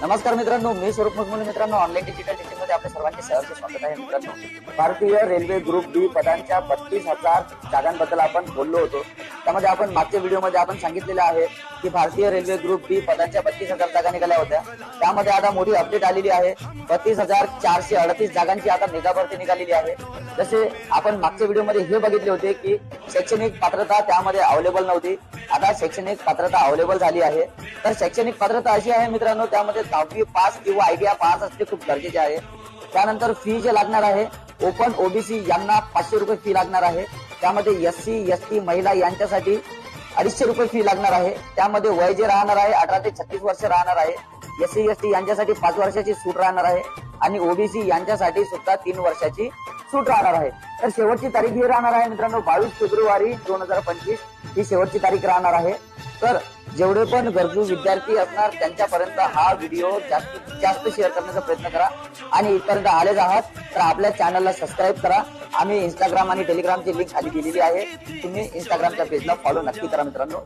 नमस्कार मित्रांनो, मी स्वरूप मुजमुले. मित्रांनो, ऑनलाईन डिजिटल टीचिंग मध्ये आपल्या सर्वांचे सहर्ष स्वागत आहे. मित्रांनो, भारतीय रेल्वे ग्रुप डी पदांच्या 32,000 जागांबद्दल आपण बोललो होतो. त्यामध्ये आपण मागच्या व्हिडिओमध्ये आपण सांगितलेलं आहे की भारतीय रेल्वे ग्रुप डी पदांच्या 32,000 जागा निघाल्या होत्या. त्यामध्ये आता मोठी अपडेट आलेली आहे. 32,438 जागांची आता मेगा भरती निघालेली आहे. जसे आपण मागच्या व्हिडिओमध्ये हे बघितले होते की शैक्षणिक पात्रता त्यामध्ये अवेलेबल नव्हती, आता शैक्षणिक पात्रता अवेलेबल झाली आहे. तर शैक्षणिक पात्रता अशी आहे मित्रांनो, त्यामध्ये 10वी पास किंवा आयटीआय पास असणे खूप गरजेचे आहे. त्यानंतर फी जे लागणार आहे, ओपन ओबीसी यांना 500 रुपये फी लागणार आहे. त्यामध्ये एससी एसटी महिला यांच्यासाठी 250 रुपये फी लागणार आहे. त्यामध्ये वय जे राहणार आहे 18 ते 36 वर्ष राहणार आहे. एससी एसटी यांच्यासाठी 5 वर्षाची सूट राहणार आहे आणि ओबीसी यांच्यासाठी सुद्धा 3 वर्षाची सूट राहणार आहे. तर शेवटची तारीख ही राहणार आहे मित्रांनो 22 फेब्रुवारी 2025 ही शेवटची तारीख राहणार आहे. तर जेवढे पण गरजू विद्यार्थी असणार त्यांच्यापर्यंत हा व्हिडिओ जास्तीत जास्त शेअर करण्याचा प्रयत्न करा आणि इथपर्यंत आलेच आहात तर आपल्या चॅनलला सबस्क्राईब करा. आम्ही इंस्टाग्राम आणि टेलिग्रामची लिंक खाली दिलेली आहे, तुम्ही इंस्टाग्रामच्या पेजला फॉलो नक्की करा मित्रांनो.